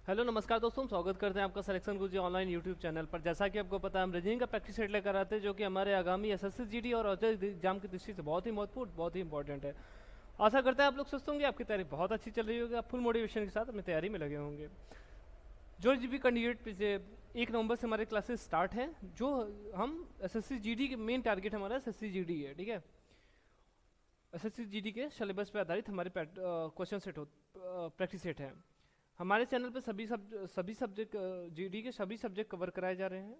Hello नमस्कार दोस्तों, स्वागत करते हैं आपका सिलेक्शन गुरुजी ऑनलाइन यूट्यूब चैनल पर। जैसा कि आपको पता है, हम रीजनिंग का प्रैक्टिस सेट लेकर आते हैं जो कि हमारे आगामी एसएससी जीडी और औचक एग्जाम की दृष्टि से बहुत ही महत्वपूर्ण, बहुत ही इंपॉर्टेंट है। आशा करते हैं आप लोग स्वस्थ होंगे, आपकी तैयारी बहुत अच्छी चल रही होगी, आप फुल मोटिवेशन के साथ अपनी तैयारी में लगे होंगे। जो भी कैंडिडेट पिछले 1 नवंबर से हमारे क्लासेस स्टार्ट हैं, जो हम एसएससी जीडी के मेन टारगेट हमारा एसएससी जीडी है, ठीक है। एसएससी जीडी के सिलेबस पे आधारित हमारे क्वेश्चन सेट प्रैक्टिस सेट है। हमारे चैनल पे सभी सब्जेक्ट जीडी के सभी सब्जेक्ट कवर कराए जा रहे हैं।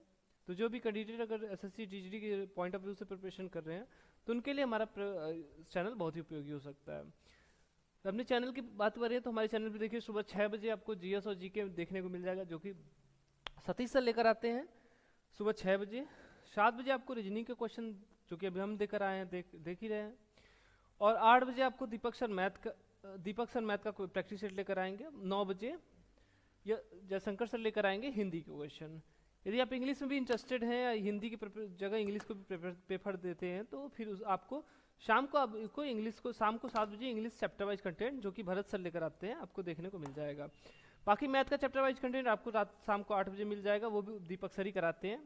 तो जो भी कैंडिडेट अगर एसएससी जीडी के पॉइंट ऑफ व्यू से प्रिपरेशन कर रहे हैं, तो उनके लिए हमारा चैनल बहुत ही उपयोगी हो सकता है। तो अपने चैनल की बात करें तो हमारे चैनल पे देखिए सुबह 6 बजे आपको जीएस और जीके देखने को मिल जाएगा, जो कि सतीश सर लेकर आते हैं सुबह 6 बजे। 7 बजे आपको रीजनिंग के क्वेश्चन जो कि अभी हम देकर आए हैं, देख ही रहे हैं। और 8 बजे आपको दीपक सर मैथ का कोई प्रैक्टिस सेट लेकर आएंगे। 9 बजे या जयशंकर सर लेकर आएंगे हिंदी के क्वेश्चन। यदि आप इंग्लिश में भी इंटरेस्टेड हैं या हिंदी की जगह इंग्लिश को भी प्रेफर देते हैं, तो फिर आपको शाम को आपको इंग्लिश को शाम को 7 बजे इंग्लिश चैप्टर वाइज कंटेंट जो कि भरत सर लेकर आते हैं आपको देखने को मिल जाएगा। बाकी मैथ का चैप्टर वाइज कंटेंट आपको रात शाम को 8 बजे मिल जाएगा, वो भी दीपक सर ही कराते हैं।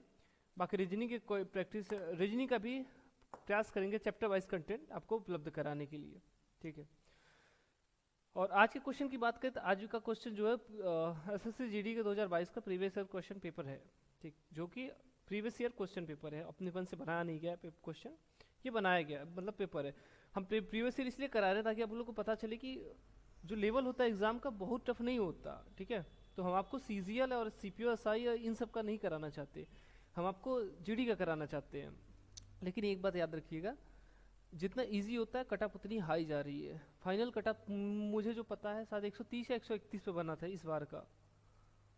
बाकी रीजनिंग के कोई प्रैक्टिस रीजनिंग का भी प्रयास करेंगे चैप्टर वाइज कंटेंट आपको उपलब्ध कराने के लिए, ठीक है। और आज के क्वेश्चन की बात करें तो आज का क्वेश्चन जो है एसएससी जीडी के 2022 का प्रीवियस ईयर क्वेश्चन पेपर है, ठीक, जो कि प्रीवियस ईयर क्वेश्चन पेपर है, अपने मन से बनाया नहीं गया क्वेश्चन, ये बनाया गया मतलब पेपर है। हम प्रीवियस ईयर इसलिए करा रहे हैं ताकि आप लोगों को पता चले कि जो लेवल होता है एग्जाम का बहुत टफ नहीं होता, ठीक है। तो हम आपको सीजीएल और सीपीओ एसआई इन सब का नहीं कराना चाहते, हम आपको जीडी का कराना चाहते हैं। लेकिन एक बात याद रखिएगा, जितना इजी होता है कटअप उतनी हाई जा रही है। फाइनल कटअप मुझे जो पता है शायद 130 या 131 पे बना था इस बार का,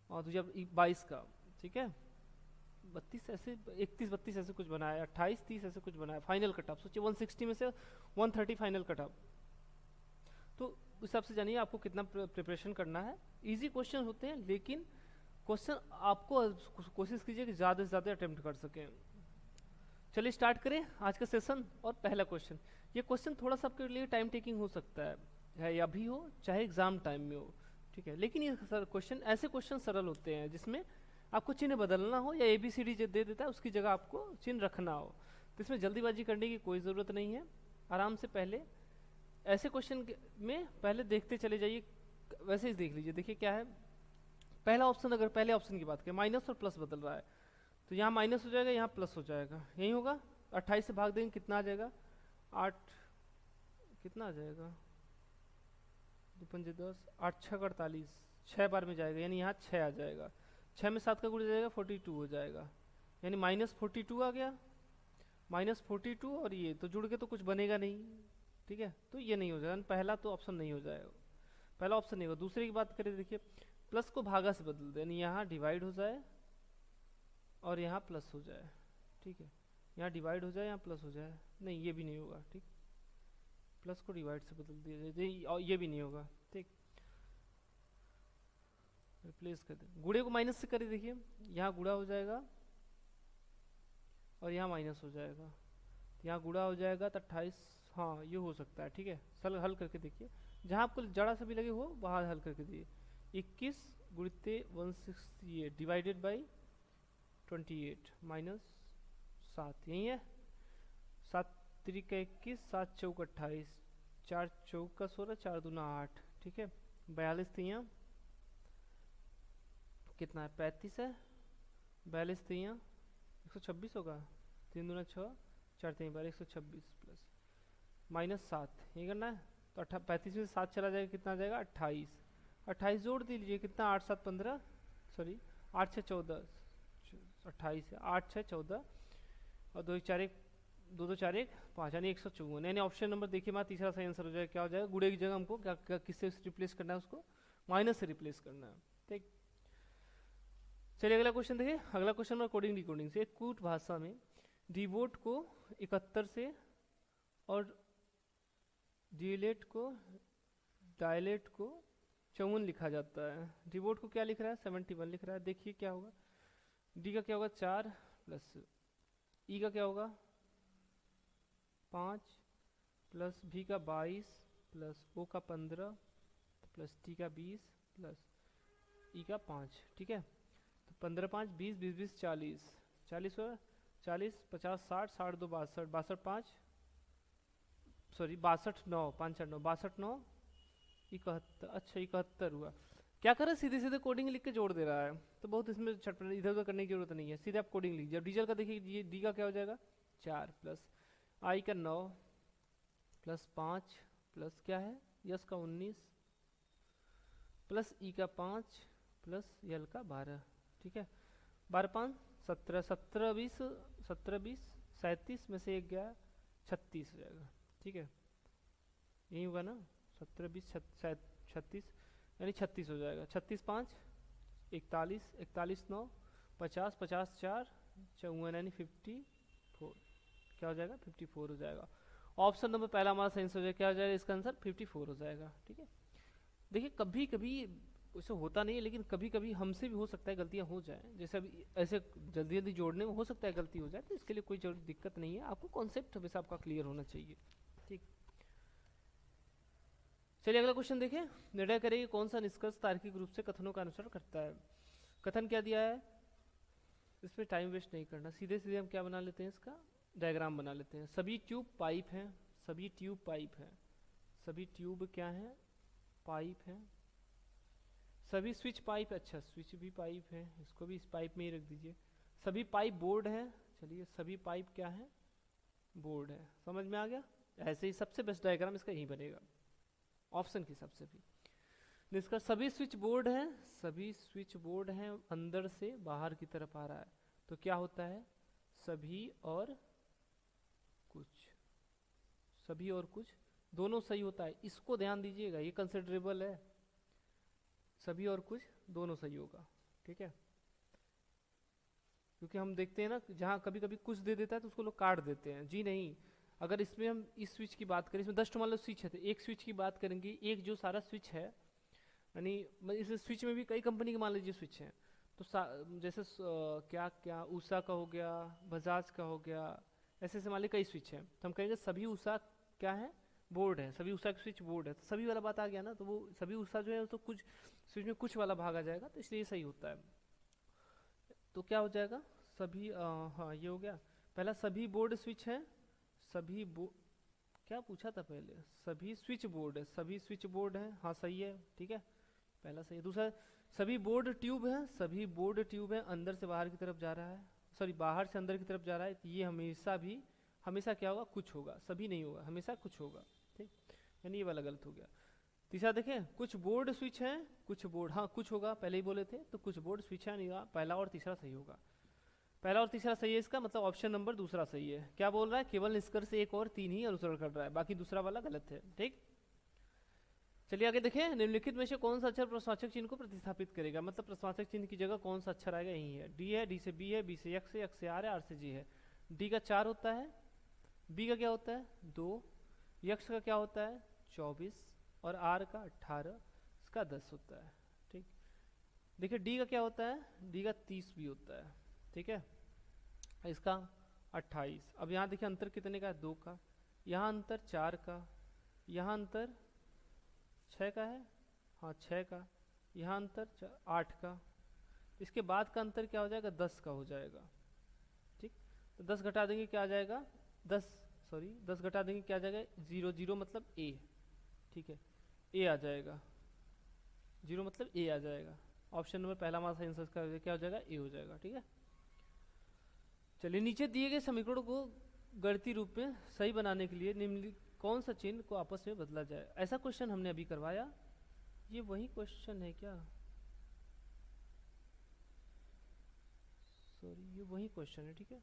और 2022 का, ठीक है। 32 ऐसे 31-32 ऐसे कुछ बना है, 28-30 ऐसे कुछ बना है फाइनल कटअप। सोचिए 160 में से 130 फाइनल कटअप, तो उस हिसाब से जानिए आपको कितना प्रिपरेशन करना है। इजी क्वेश्चन होते हैं, लेकिन क्वेश्चन आपको कोशिश कीजिए कि ज़्यादा से ज़्यादा अटेम्प्ट कर सकें। चलिए स्टार्ट करें आज का सेशन। और पहला क्वेश्चन, ये क्वेश्चन थोड़ा सा आपके लिए टाइम टेकिंग हो सकता है, चाहे अभी हो चाहे एग्जाम टाइम में हो, ठीक है। लेकिन ये क्वेश्चन ऐसे क्वेश्चन सरल होते हैं जिसमें आपको चिन्ह बदलना हो या ABCD जो दे देता है उसकी जगह आपको चिन्ह रखना हो, तो इसमें जल्दीबाजी करने की कोई ज़रूरत नहीं है। आराम से पहले ऐसे क्वेश्चन में पहले देखते चले जाइए, वैसे ही देख लीजिए। देखिए क्या है पहला ऑप्शन, अगर पहले ऑप्शन की बात करें माइनस और प्लस बदल रहा है, तो यहाँ माइनस हो जाएगा, यहाँ प्लस हो जाएगा, यही होगा। 28 से भाग देंगे कितना आ जाएगा, 8, कितना आ जाएगा, 2 5 10, 8 6 48, 6 बार में जाएगा, यानी यहाँ 6 आ जाएगा। 6 में 7 का गुणा जाएगा 42 हो जाएगा, यानी -42 आ गया। -42 और ये तो जुड़ के तो कुछ बनेगा नहीं, ठीक है, तो ये नहीं हो जाएगा, पहला तो ऑप्शन नहीं हो जाएगा, पहला ऑप्शन नहीं होगा। दूसरे की बात करें, देखिए प्लस को भागा से बदल दे, यानी यहाँ डिवाइड हो जाए और यहाँ प्लस हो जाए, ठीक है। यहाँ डिवाइड हो जाए यहाँ प्लस हो जाए, नहीं ये भी नहीं होगा, ठीक। प्लस को डिवाइड से बदल दिया जाए और ये भी नहीं होगा, ठीक। रिप्लेस कर दे, गुणे को माइनस से करें, देखिए यहाँ गुणा हो जाएगा और यहाँ माइनस हो जाएगा, यहाँ गुणा हो जाएगा तो 28, हाँ ये हो सकता है, ठीक है। सल हल करके देखिए, जहाँ आपको जरा सा भी लगे हो वहाँ हल करके दिए। 21 गुणित 168 डिवाइडेड बाई 28 -7, यही है। 7 3 21, 7 4 28, 4 4 16, 4 दूना 8, ठीक है। 42 तियाँ कितना है, 35 है। 42 तियाँ 126 होगा, 3 दूना 6, 4 3 12, 126 प्लस -7, यही करना है। तो 35 में से 7 चला जाएगा, कितना आ जाएगा 28। 28 जोड़ दीजिए, कितना 8 7 15, सॉरी 8 6 14, 28 है, 8 6 14 और 2 4 1, 2 2 4 1 5, यानी 154, यानी ऑप्शन नंबर देखिए हमारा तीसरा सही आंसर हो जाएगा। क्या हो जाएगा, गुणे की जगह हमको क्या किससे रिप्लेस करना है, उसको माइनस से रिप्लेस करना है, ठीक। चलिए अगला क्वेश्चन देखिए। अगला क्वेश्चन में कोडिंग डिकोडिंग से, कूट भाषा में डिवोट को 71 से और डिलेट को डायलेट को 54 लिखा जाता है। डिवोट को क्या लिख रहा है, 71 लिख रहा है। देखिए क्या होगा, डी का क्या होगा 4 प्लस ई का क्या होगा 5 प्लस भी का 22 प्लस ओ का 15 प्लस टी का 20 प्लस ई का 5, ठीक है। तो 15 5 20, 20 20 40, 40 हुआ, 40 50 60, 60 2 62, 62 5 सॉरी 62 9 5 9 62 9 71, अच्छा 71 हुआ। क्या कर रहा है, सीधे सीधे कोडिंग लिख के जोड़ दे रहा है, तो बहुत इसमें छटपट इधर उधर करने की जरूरत नहीं है, सीधे आप कोडिंग लीजिए। अब डीजल का देखिए, ये डी का क्या हो जाएगा 4 प्लस आई का 9 प्लस 5 प्लस क्या है यस का 19 प्लस ई का 5 प्लस यल का 12, ठीक है। 12 5 17, 17 20 17 20 37 में से एक गया 36 हो जाएगा, ठीक है। यही होगा ना, 17 20 36 यानी 36 हो जाएगा। 36 5 41, 41 9 50, 50 4 54 यानी 54, क्या हो जाएगा 54 हो जाएगा। ऑप्शन नंबर पहला हमारा सही हो जाएगा, क्या हो जाएगा इसका आंसर 54 हो जाएगा, ठीक है। देखिए कभी कभी उसे होता नहीं है, लेकिन कभी कभी हमसे भी हो सकता है गलतियां हो जाए, जैसे अभी ऐसे जल्दी जल्दी जोड़ने में हो सकता है गलती हो जाए, तो इसके लिए कोई जरूरी दिक्कत नहीं है, आपको कॉन्सेप्ट हमेशा आपका क्लियर होना चाहिए, ठीक। चलिए अगला क्वेश्चन देखें। निर्णय करें कि कौन सा निष्कर्ष तार्किक रूप से कथनों का अनुसरण करता है। कथन क्या दिया है, इसमें टाइम वेस्ट नहीं करना, सीधे सीधे हम क्या बना लेते हैं, इसका डायग्राम बना लेते हैं। सभी ट्यूब पाइप हैं, सभी ट्यूब पाइप हैं, सभी ट्यूब क्या हैं पाइप हैं, सभी स्विच पाइप, अच्छा स्विच भी पाइप है, इसको भी इस पाइप में ही रख दीजिए। सभी पाइप बोर्ड है, चलिए सभी पाइप क्या है बोर्ड है, समझ में आ गया। ऐसे ही सबसे बेस्ट डायग्राम इसका यही बनेगा, ऑप्शन के हिसाब से भी। निष्कर्ष सभी स्विच बोर्ड हैं, सभी स्विच बोर्ड हैं, अंदर से बाहर की तरफ आ रहा है, तो क्या होता है सभी और कुछ, सभी और कुछ दोनों सही होता है, इसको ध्यान दीजिएगा, ये कंसिडरेबल है, सभी और कुछ दोनों सही होगा, ठीक है। क्योंकि हम देखते हैं ना जहाँ कभी कभी कुछ दे देता है तो उसको लोग काट देते हैं, जी नहीं। अगर इसमें हम इस स्विच की बात करें, इसमें 10 मान लो स्विच है, तो एक स्विच की बात करेंगे, एक जो सारा स्विच है, यानी इस स्विच में भी कई कंपनी के मान लीजिए स्विच हैं, तो जैसे क्या क्या उषा का हो गया, बजाज का हो गया, ऐसे ऐसे मान लीजिए कई स्विच हैं, तो हम कहेंगे सभी उषा क्या है बोर्ड है, सभी उषा का स्विच बोर्ड है, तो सभी वाला बात आ गया ना, तो वो सभी उषा जो है तो कुछ स्विच में कुछ वाला भाग आ जाएगा, तो इसलिए सही होता है। तो क्या हो जाएगा सभी हाँ ये हो गया पहला, सभी बोर्ड स्विच हैं, सभी क्या पूछा था पहले, सभी स्विच बोर्ड है, सभी स्विच बोर्ड है, हाँ सही है, ठीक है पहला सही है। दूसरा सभी बोर्ड ट्यूब है, सभी बोर्ड ट्यूब है, अंदर से बाहर की तरफ जा रहा है, सॉरी बाहर से अंदर की तरफ जा रहा है, तो ये हमेशा भी हमेशा क्या होगा कुछ होगा, सभी नहीं होगा, हमेशा कुछ होगा, ठीक, यानी ये वाला गलत हो गया। तीसरा देखें कुछ बोर्ड स्विच हैं, कुछ बोर्ड हाँ कुछ होगा, पहले ही बोले थे, तो कुछ बोर्ड स्विच है नहीं, पहला और तीसरा सही होगा, पहला और तीसरा सही है इसका मतलब ऑप्शन नंबर दूसरा सही है। क्या बोल रहा है, केवल निष्कर्ष एक और 3 ही अनुसरण कर रहा है, बाकी दूसरा वाला गलत है, ठीक। चलिए आगे देखें, निम्नलिखित में से कौन सा अक्षर प्रश्नवाचक चिन्ह को प्रतिस्थापित करेगा, मतलब प्रश्नवाचक चिन्ह की जगह कौन सा अक्षर आएगा, यही है, डी है, डी से बी है, बी से एक्स है, एक्स से आर है, आर से जी है। डी का 4 होता है, बी का क्या होता है 2, यक्स का क्या होता है 24 और आर का 18, इसका 10 होता है, ठीक। देखिए डी का क्या होता है, डी का 30 भी होता है, ठीक है, इसका 28। अब यहाँ देखिए अंतर कितने का है 2 का, यहाँ अंतर 4 का, यहाँ अंतर 6 का है, हाँ 6 का, यहाँ अंतर 8 का, इसके बाद का अंतर क्या हो जाएगा 10 का हो जाएगा, ठीक। तो 10 घटा देंगे क्या आ जाएगा 10 घटा देंगे क्या आ जाएगा 0, 0 मतलब ए, ठीक है ए आ जाएगा, 0 मतलब ए आ जाएगा, ऑप्शन नंबर पहला हमारा आंसर का क्या हो जाएगा ए हो जाएगा, ठीक है। चलिए नीचे दिए गए समीकरणों को गणितीय रूप में सही बनाने के लिए निम्नलिखित कौन सा चिन्ह को आपस में बदला जाए, ऐसा क्वेश्चन हमने अभी करवाया, ये वही क्वेश्चन है क्या, सॉरी ये वही क्वेश्चन है, ठीक है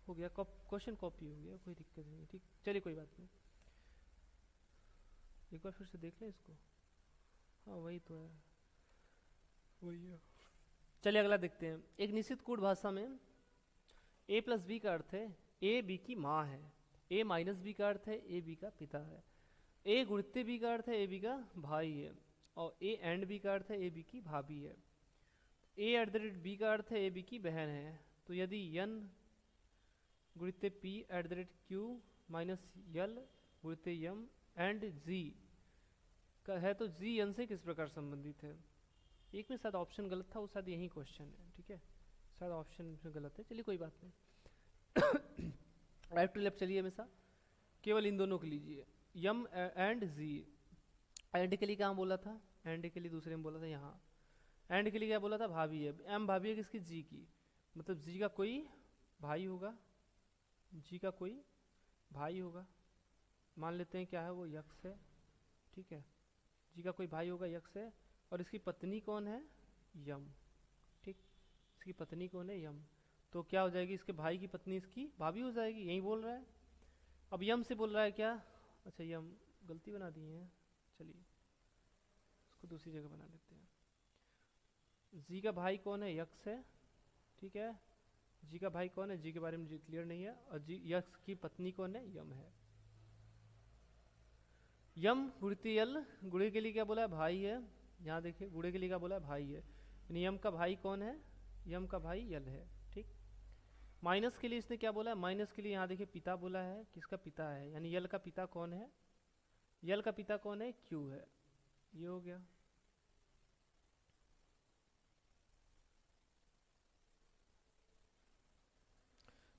हो गया, क्वेश्चन कॉपी हो गया, कोई दिक्कत नहीं, ठीक चलिए कोई बात नहीं, एक बार फिर से देख लें इसको, हाँ वही तो है, वही है। चलिए अगला देखते हैं। एक निश्चित कूट भाषा में a प्लस बी का अर्थ है ए बी की माँ है, a माइनस बी का अर्थ है ए बी का पिता है, a गुणित बी का अर्थ है ए बी का भाई है, और a एंड बी का अर्थ है ए बी की भाभी है, a at the rate B का अर्थ है ए बी की बहन है। तो यदि n गुणित p at the rate q minus L गुणित m एंड g का है, तो g n से किस प्रकार संबंधित है। एक में शायद ऑप्शन गलत था, वो शायद यही क्वेश्चन है, ठीक है, शायद ऑप्शन में गलत है, चलिए कोई बात नहीं। राइट टू लेफ्ट चलिए हमेशा, केवल इन दोनों को लीजिए, यम एंड जी। एंड के लिए कहाँ बोला था, एंड के लिए दूसरे में बोला था यहाँ, एंड के लिए क्या बोला था, भाभी है, एम भाभी है किसकी, जी की, मतलब जी का कोई भाई होगा, जी का कोई भाई होगा, मान लेते हैं क्या है वो, यक्ष है, ठीक है, जी का कोई भाई होगा, यक्ष है, और इसकी पत्नी कौन है, यम, ठीक, इसकी पत्नी कौन है, यम, तो क्या हो जाएगी, इसके भाई की पत्नी इसकी भाभी हो जाएगी, यही बोल रहा है। अब यम से बोल रहा है क्या, अच्छा यम गलती बना दी है, चलिए इसको दूसरी जगह बना लेते हैं। जी का भाई कौन है, यक्ष है, ठीक है, जी का भाई कौन है, जी के बारे में जी क्लियर नहीं है, और जी यक्ष की पत्नी कौन है, यम है। यम गुणित यल, गुणे के लिए क्या बोला है, भाई है, यहाँ देखिए गुणे के लिए क्या बोला है, भाई है, यानी यम का भाई कौन है, यम का भाई यल है, ठीक। माइनस के लिए इसने क्या बोला है, माइनस के लिए यहाँ देखिए पिता बोला है, किसका पिता है, यानी यल का पिता कौन है, यल का पिता कौन है, क्यू है, ये हो गया।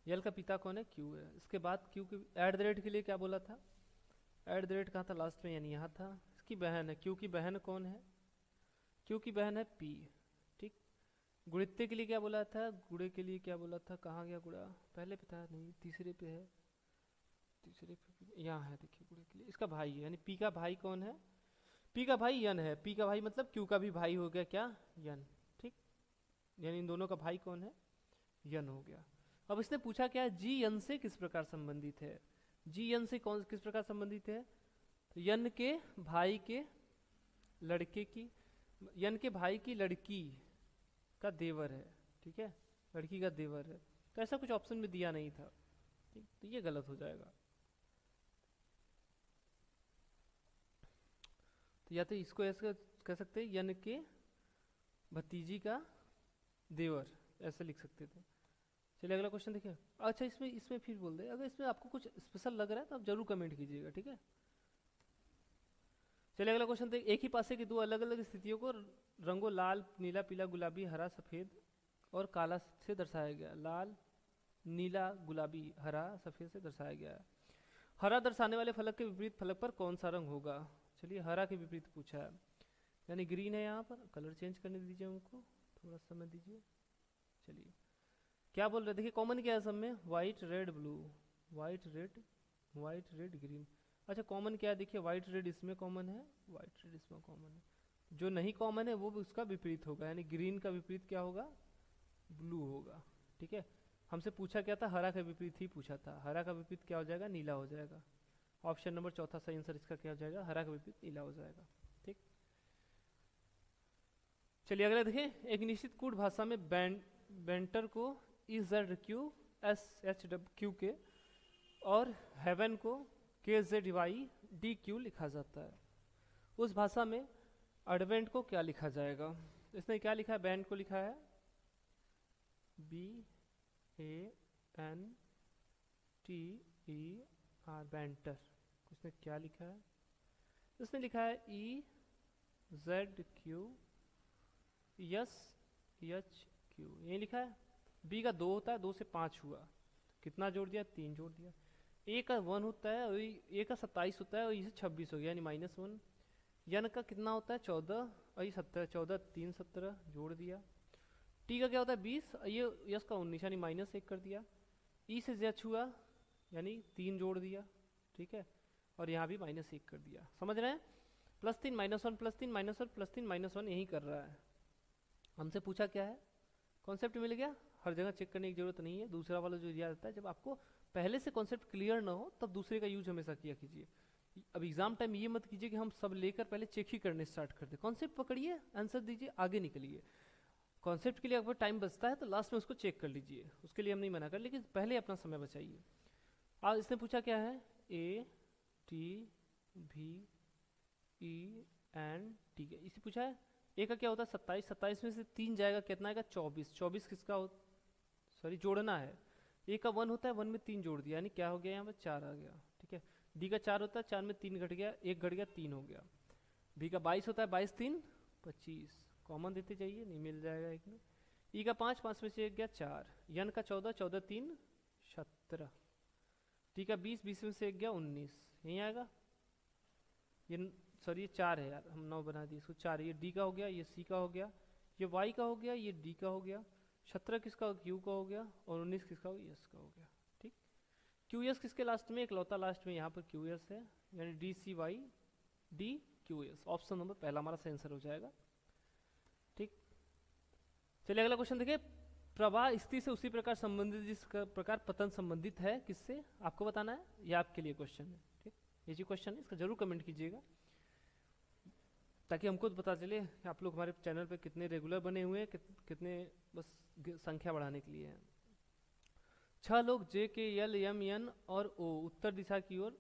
यल का पिता कौन है, क्यू है। इसके बाद क्यू के एट द रेट के लिए क्या बोला था, एट द रेट कहाँ था, लास्ट में, यानी यहाँ था, इसकी बहन है, क्यू की बहन कौन है, क्यू की बहन है पी, ठीक। गुणित्य के लिए क्या बोला था, गुणे के लिए क्या बोला था, कहाँ गया गुणा, पहले पे था नहीं, तीसरे पे है, तीसरे पे यहाँ है, देखिए गुणे के लिए इसका भाई है, यानी पी का भाई कौन है, पी का भाई यन है, पी का भाई मतलब क्यू का भी भाई हो गया क्या, यन, ठीक, यानी इन दोनों का भाई कौन है, यन हो गया। अब इसने पूछा क्या है, जी यन से किस प्रकार संबंधित है, जी यन से कौन किस प्रकार संबंधित है, तो यन के भाई के लड़के की, यन के भाई की लड़की का देवर है, ठीक है, लड़की का देवर है, तो ऐसा कुछ ऑप्शन में दिया नहीं था, ठीक, तो ये गलत हो जाएगा। तो या तो इसको ऐसे कह सकते हैं, यन के भतीजी का देवर, ऐसे लिख सकते थे। चलिए अगला क्वेश्चन देखिए। अच्छा इसमें इसमें फिर बोल दे, अगर इसमें आपको कुछ स्पेशल लग रहा है तो आप जरूर कमेंट कीजिएगा, ठीक है। चलिए अगला क्वेश्चन देखिए, एक ही पासे की दो अलग अलग स्थितियों को रंगों लाल, नीला, पीला, गुलाबी, हरा, सफेद और काला से दर्शाया गया, लाल, नीला, गुलाबी, हरा, सफेद से दर्शाया गया है। हरा दर्शाने वाले फलक के विपरीत फलक पर कौन सा रंग होगा, चलिए हरा के विपरीत पूछा है, यानी ग्रीन है, यहाँ पर कलर चेंज करने दीजिए हमको, थोड़ा समय दीजिए। चलिए क्या बोल रहे, देखिए कॉमन क्या है सब में, white red blue, white red, white red green. अच्छा कॉमन क्या है, देखिए व्हाइट रेड इसमें कॉमन है, व्हाइट रेड इसमें कॉमन है, जो नहीं कॉमन है वो भी उसका विपरीत होगा, यानी ग्रीन का विपरीत क्या होगा, ब्लू होगा, ठीक है। हमसे पूछा क्या था, हरा का विपरीत ही पूछा था, हरा का विपरीत क्या हो जाएगा, नीला हो जाएगा। ऑप्शन नंबर चौथा सही आंसर इसका क्या हो जाएगा, हरा का विपरीत नीला हो जाएगा, ठीक। चलिए अगला देखिए, एक निश्चित कूट भाषा में बेंटर को ई Z Q S H W Q के और हेवन को के जेड वाई डी क्यू लिखा जाता है, उस भाषा में एडवेंट को क्या लिखा जाएगा। इसने क्या लिखा है, बैंड को लिखा है B A N T E R, banter. उसने क्या लिखा है, उसने लिखा है E Z Q S H Q, ये लिखा है। बी का 2 होता है, 2 से 5 हुआ, कितना जोड़ दिया, 3 जोड़ दिया। ए का 1 होता है, और ए का 27 होता है, और इसे 26 हो गया, यानी -1। यन का कितना होता है, 14, और ये 17, 14 3 17 जोड़ दिया। टी का क्या होता है, 20, ये यस का 19, यानी -1 कर दिया। ई से जेच हुआ, यानी 3 जोड़ दिया, ठीक है, और यहाँ भी -1 कर दिया, समझ रहे हैं। +3 -1 +3 -1 +3 -1 यही कर रहा है। हमसे पूछा क्या है, कॉन्सेप्ट मिल गया, हर जगह चेक करने की जरूरत नहीं है। दूसरा वाला जो दिया जाता है, जब आपको पहले से कॉन्सेप्ट क्लियर ना हो तब दूसरे का यूज हमेशा किया कीजिए। अब एग्जाम टाइम ये मत कीजिए कि हम सब लेकर पहले चेक ही करने स्टार्ट कर दें, कॉन्सेप्ट पकड़िए, आंसर दीजिए, आगे निकलिए। कॉन्सेप्ट के लिए अगर टाइम बचता है तो लास्ट में उसको चेक कर लीजिए, उसके लिए हम नहीं मना कर, लेकिन पहले अपना समय बचाइए। आज इसने पूछा क्या है, ए टी भी ई एन टी के, इसे पूछा है। ए का क्या होता है, 27, 27 में से 3 जाएगा, कितना आएगा, 24, 24 किसका हो, सॉरी जोड़ना है। ए का 1 होता है, 1 में 3 जोड़ दिया, यानी क्या हो गया, यहाँ पर 4 आ गया, ठीक है। डी का 4 होता है, 4 में 3 घट गया, 1 घट गया, 3 हो गया। बी का 22 होता है, 22 3 25, कॉमन देते जाइए, नहीं मिल जाएगा एक में। ई का 5, 5 में से एक गया 4, यन का 14, 14 3 17, टी का 20, 20 में से एक गया 19, यहीं आएगा ये। सॉरी ये 4 है यार, हम 9 बना दिए इसको, 4। ये डी का हो गया, ये सी का हो गया, ये वाई का हो गया, ये डी का हो गया, 17 किसका क्यू का हो गया, और 19 किसका हो यस का हो गया। ठीक, क्यू एस किसके लास्ट में, इकलौता लास्ट में यहाँ पर क्यू एस है, यानी D C Y D Q S. Option number पहला हमारा सही आंसर हो जाएगा। ठीक, चलिए अगला क्वेश्चन देखिए। प्रवाह स्थिति से उसी प्रकार संबंधित जिस प्रकार पतन संबंधित है किससे, आपको बताना है, ये आपके लिए क्वेश्चन है। ठीक, ये जो क्वेश्चन है इसका जरूर कमेंट कीजिएगा, ताकि हमको पता चले कि आप लोग हमारे चैनल पे कितने रेगुलर बने हुए हैं, कितने बस संख्या बढ़ाने के लिए हैं। 6 लोग जे के एल एम एन और ओ उत्तर दिशा की ओर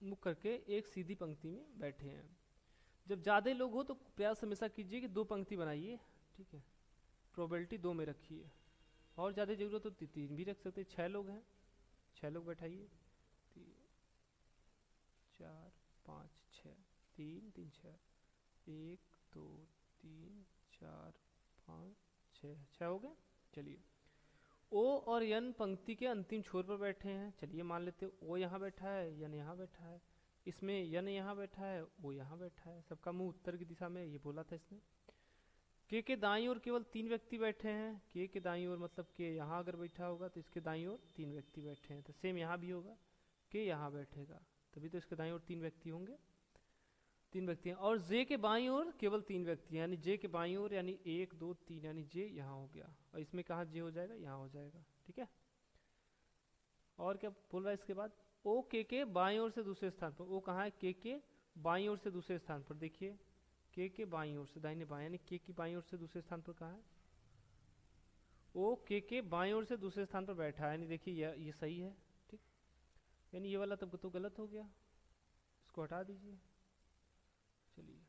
मुख करके एक सीधी पंक्ति में बैठे हैं। जब ज़्यादा लोग हो तो प्रयास हमेशा कीजिए कि 2 पंक्ति बनाइए। ठीक है, प्रोबेबिलिटी 2 में रखिए, और ज़्यादा जरूरत हो तो 3 भी रख सकते हैं। 6 लोग हैं, 6 लोग बैठाइए, 3 4 5 6, 3 3 6, 1 2 3 4 5 6, 6 हो गए। चलिए ओ और यन पंक्ति के अंतिम छोर पर बैठे हैं। चलिए मान लेते हैं ओ यहाँ बैठा है, यन यहाँ बैठा है, इसमें यन यहाँ बैठा है, ओ यहाँ बैठा है, सबका मुंह उत्तर की दिशा में, ये बोला था इसने। के दाईं ओर केवल 3 व्यक्ति बैठे हैं। के दाईं ओर मतलब के यहाँ अगर बैठा होगा तो इसके दाईं ओर 3 व्यक्ति बैठे हैं, तो सेम यहाँ भी होगा, के यहाँ बैठेगा तभी तो इसके दाईं ओर 3 व्यक्ति होंगे, 3 व्यक्ति हैं। और जे के बाईं ओर केवल 3 व्यक्ति हैं, यानी जे के बाईं ओर, यानी 1 2 3, यानी जे यहाँ हो गया, और इसमें कहाँ जे हो जाएगा, यहाँ हो जाएगा। ठीक है, और क्या बोल रहा है इसके बाद, ओ के बाईं ओर से दूसरे स्थान पर, ओ कहाँ है, के बाईं ओर से दूसरे स्थान पर, देखिए के बाईं ओर से दाहिने बाएं, यानी के की बाईं ओर से दूसरे स्थान पर कहाँ है, ओ के बाईं ओर से दूसरे स्थान पर बैठा है, यानी देखिए ये सही है। ठीक, यानी ये वाला तब तो गलत हो गया, इसको हटा दीजिए। चलिए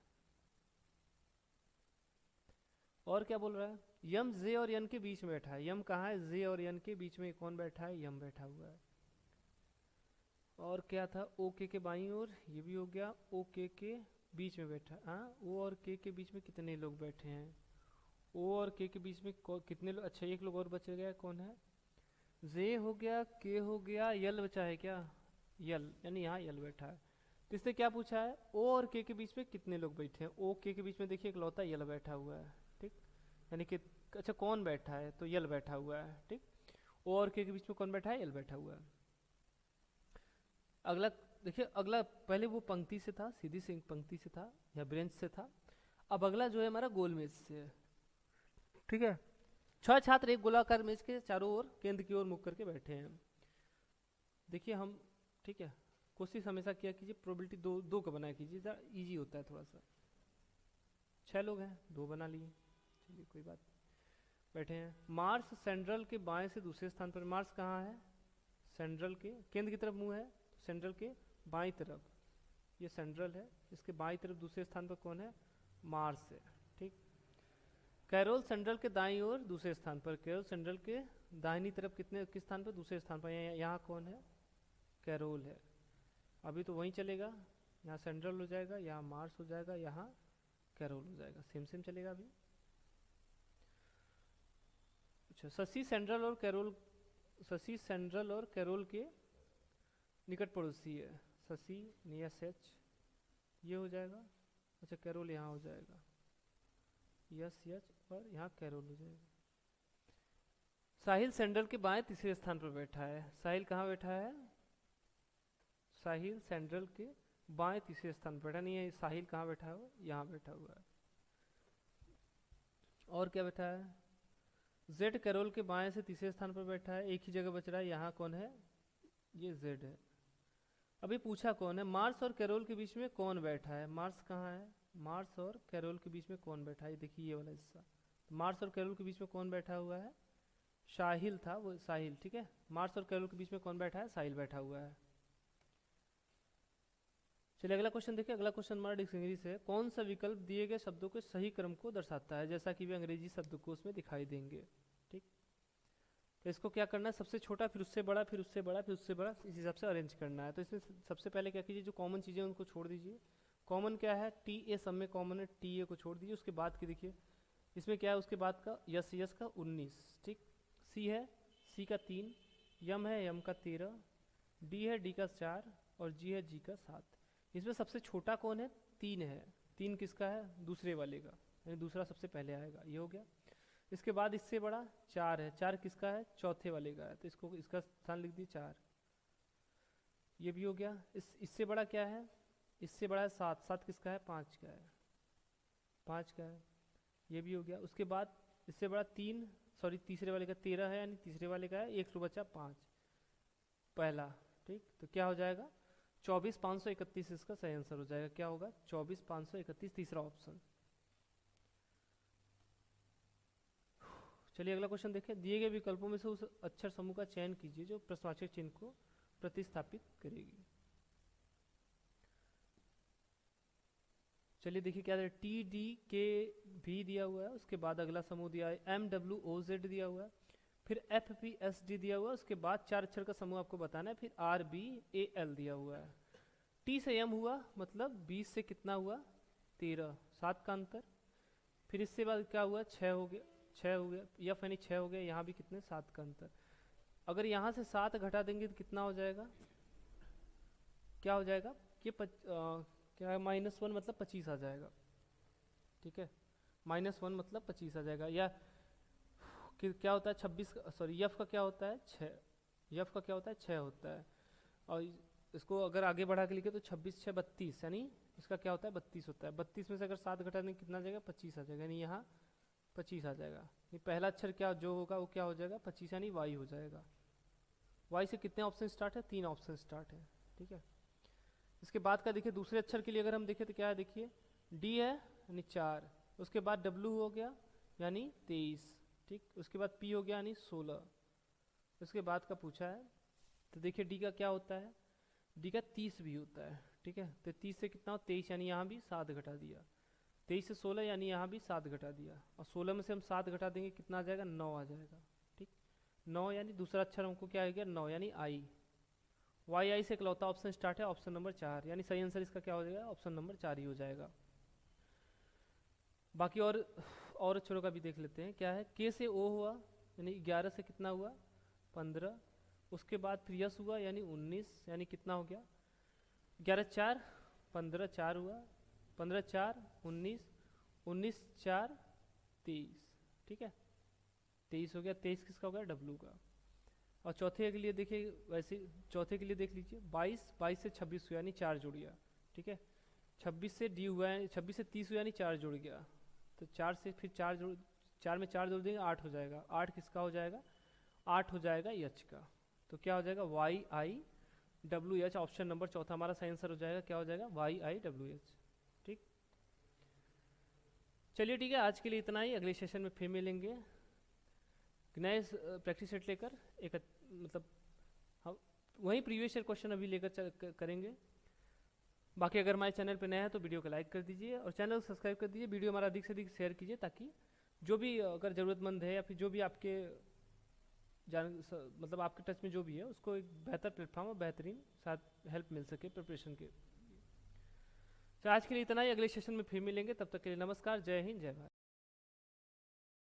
और क्या बोल रहा है, यम जे और यन के बीच में बैठा है। यम कहाँ है, जे और यन के बीच में कौन बैठा है, यम बैठा हुआ है। और क्या था, ओ के बाईं ओर, ये भी हो गया, ओ के बीच में बैठा। हाँ, ओ और के बीच में कितने लोग बैठे हैं, ओ और के बीच में कितने लोग, अच्छा एक लोग और बच गया, कौन है, जे हो गया, के हो गया, यल बचा है क्या, यल, यानी यहाँ यल बैठा है। तो इसने क्या पूछा है, ओ और के बीच में कितने लोग बैठे हैं। ओ के बीच में देखिए इकलौता यल बैठा हुआ है। ठीक, यानी कि अच्छा कौन बैठा है, तो यल बैठा हुआ है। ठीक, ओ और के बीच में कौन बैठा है, यल बैठा हुआ है। अगला देखिए, अगला पहले वो पंक्ति से था, सीधी से पंक्ति से था या ब्रेंच से था, अब अगला जो है हमारा गोल मेज से है। ठीक है, 6 छात्र एक गोलाकार मेज के चारों ओर केंद्र की ओर मुख करके बैठे हैं। देखिए हम, ठीक है, कोशिश हमेशा किया कीजिए प्रोबेबिलिटी 2 का बनाया कीजिए, ज़रा ईजी होता है थोड़ा सा। 6 लोग हैं, 2 बना लिए, चलिए कोई बात, बैठे हैं। मार्स सेंट्रल के बाएं से दूसरे स्थान पर, मार्स कहाँ है, सेंट्रल के केंद्र की तरफ मुंह है, तो सेंट्रल के बाईं तरफ, ये सेंट्रल है, इसके बाईं तरफ दूसरे स्थान पर कौन है, मार्स है। ठीक, कैरोल सेंट्रल के दाईं ओर दूसरे स्थान पर, कैरोल सेंट्रल के दाहिनी तरफ किस स्थान पर, दूसरे स्थान पर, यहाँ कौन है, कैरोल है। अभी तो वहीं चलेगा, यहाँ सेंट्रल हो जाएगा, यहाँ मार्स हो जाएगा, यहाँ कैरोल हो जाएगा, सेम सेम चलेगा अभी। अच्छा, शशि सेंट्रल और कैरोल, शशि सेंट्रल और कैरोल के निकट पड़ोसी है, शशि नियस एच, ये हो जाएगा। अच्छा कैरोल यहाँ हो जाएगा, यस यच, और यहाँ कैरोल हो जाएगा। साहिल सेंट्रल के बाएं तीसरे स्थान पर बैठा है। साहिल कहाँ बैठा है, साहिल सेंट्रल के बाएं तीसरे स्थान पर बैठा, नहीं है, साहिल कहाँ बैठा है, यहाँ बैठा हुआ है। और क्या बैठा है, जेड कैरोल के बाएं से तीसरे स्थान पर बैठा है, एक ही जगह बच रहा है, यहाँ कौन है, ये जेड है। अभी पूछा कौन है, मार्स और कैरोल के बीच में कौन बैठा है, मार्स कहाँ है, मार्स और कैरोल के बीच में कौन बैठा है, देखिए ये वाला हिस्सा, तो मार्स और कैरोल के बीच में कौन बैठा हुआ है, साहिल था, वो साहिल। ठीक है, मार्स और कैरोल के बीच में कौन बैठा है, साहिल बैठा हुआ है। चलिए अगला क्वेश्चन देखिए। अगला क्वेश्चन हमारा डिक्शनरी से है, कौन सा विकल्प दिए गए शब्दों के सही क्रम को दर्शाता है, जैसा कि वे अंग्रेजी शब्दकोश में दिखाई देंगे। ठीक, तो इसको क्या करना है, सबसे छोटा, फिर उससे बड़ा, फिर उससे बड़ा, फिर उससे बड़ा, इस हिसाब से अरेंज करना है। तो इसमें सबसे पहले क्या कीजिए, जो कॉमन चीज़ें उनको छोड़ दीजिए, कॉमन क्या है, टी ए सब में कॉमन है, टी ए को छोड़ दीजिए। उसके बाद की देखिए इसमें क्या है, उसके बाद का यस यस का 19, ठीक। सी है, सी का 3, यम है, यम का 13, डी है, डी का 4 और जी है, जी का 7। इसमें सबसे छोटा कौन है, 3 है। 3 किसका है, दूसरे वाले का, यानी दूसरा सबसे पहले आएगा, ये हो गया। इसके बाद इससे बड़ा 4 है, 4 किसका है, चौथे वाले का है, तो इसको इसका स्थान लिख दिए 4, ये भी हो गया। इससे बड़ा क्या है, इससे बड़ा है 7, 7 किसका है, 5 का है, 5 का है, ये भी हो गया। उसके बाद इससे बड़ा 3, सॉरी तीसरे वाले का 13 है, यानी तीसरे वाले का है, एक सौ बचा 5 पहला, ठीक। तो क्या हो जाएगा, 24,531 इसका सही आंसर हो जाएगा। क्या होगा, 24,531, तीसरा ऑप्शन। चलिए अगला क्वेश्चन देखें। दिए गए विकल्पों में से उस अक्षर समूह का चयन कीजिए जो प्रश्नवाचक चिन्ह को प्रतिस्थापित करेगी। चलिए देखिए क्या है, टी डी के भी दिया हुआ है, उसके बाद अगला समूह दिया है एम डब्ल्यू ओ जेड दिया हुआ है, फिर एफ पी एस डी दिया हुआ है, उसके बाद 4 अक्षर का समूह आपको बताना है, फिर आर बी ए एल दिया हुआ है। टी से एम हुआ, मतलब 20 से कितना हुआ, 13, 7 का अंतर। फिर इससे बाद क्या हुआ, 6 हो गया, 6 हो गया, एफ यानी 6 हो गया, यहाँ भी कितने, 7 का अंतर। अगर यहाँ से 7 घटा देंगे तो कितना हो जाएगा, क्या हो जाएगा, ये क्या है, -1 मतलब 25 आ जाएगा, ठीक है। -1 मतलब 25 आ जाएगा। या क्या होता है 26, सॉरी यफ का क्या होता है 6, यफ का क्या होता है 6 होता है। और इसको अगर आगे बढ़ा के लिखे तो 26 6 32, यानी इसका क्या होता है 32 होता है। 32 में से अगर 7 घटा देंगे कितना आ जाएगा, 25 आ जाएगा, यानी यहाँ 25 आ जाएगा। ये पहला अक्षर क्या जो होगा वो क्या हो जाएगा, 25, यानी वाई हो जाएगा। वाई से कितने ऑप्शन स्टार्ट है, 3 ऑप्शन स्टार्ट है, ठीक है। इसके बाद का देखिए दूसरे अक्षर के लिए अगर हम देखें तो क्या है, देखिए डी है यानी 4, उसके बाद डब्ल्यू हो गया यानी 23, ठीक। उसके बाद पी हो गया यानी 16। उसके बाद का पूछा है तो देखिए डी का क्या होता है, डी का 30 भी होता है, ठीक है। तो 30 से कितना हो, 23, यानी यहाँ भी 7 घटा दिया। 23 से 16 यानी यहाँ भी 7 घटा दिया, और 16 में से हम 7 घटा देंगे कितना आ जाएगा, 9 आ जाएगा, ठीक। 9 यानी दूसरा अक्षर हमको क्या आ गया, 9 यानी आई। वाई आई से इकलौता ऑप्शन स्टार्ट है, ऑप्शन नंबर 4, यानी सही आंसर इसका क्या हो जाएगा, ऑप्शन नंबर 4 ही हो जाएगा। बाकी और अक्षरों का भी देख लेते हैं। क्या है, के से ओ हुआ यानी 11 से कितना हुआ, 15। उसके बाद फिर यस हुआ यानी 19, यानी कितना हो गया, 11 4 15, 4 हुआ, 15 4 19, 19 4 23, ठीक है, 23 हो गया। 23 किसका हो गया, डब्लू का। और चौथे के लिए देखिए, वैसे चौथे के लिए देख लीजिए, 22 22 से 26 हुआ यानी 4 जुड़ गया, ठीक है। 26 से डी हुआ है, 26 से 30 हुआ यानी 4 जुड़ गया, तो 4 से फिर 4 में 4 जोड़ देंगे 8 हो जाएगा। 8 किसका हो जाएगा, 8 हो जाएगा एच का। तो क्या हो जाएगा, Y I W H, option number चौथा हमारा सही आंसर हो जाएगा। क्या हो जाएगा, वाई आई डब्ल्यू एच, ठीक। चलिए ठीक है, आज के लिए इतना ही। अगले सेशन में फिर मिलेंगे नए प्रैक्टिस सेट लेकर, एक मतलब हम वहीं प्रीवियस ईयर क्वेश्चन अभी लेकर करेंगे। बाकी अगर हमारे चैनल पर नया है तो वीडियो को लाइक कर दीजिए और चैनल को सब्सक्राइब कर दीजिए। वीडियो हमारा अधिक से अधिक शेयर कीजिए, ताकि जो भी अगर ज़रूरतमंद है या फिर जो भी आपके मतलब आपके टच में जो भी है उसको एक बेहतर प्लेटफॉर्म और बेहतरीन साथ हेल्प मिल सके प्रिपरेशन के। तो आज के लिए इतना ही, अगले सेशन में फिर मिलेंगे। तब तक के लिए नमस्कार, जय हिंद, जय भारत।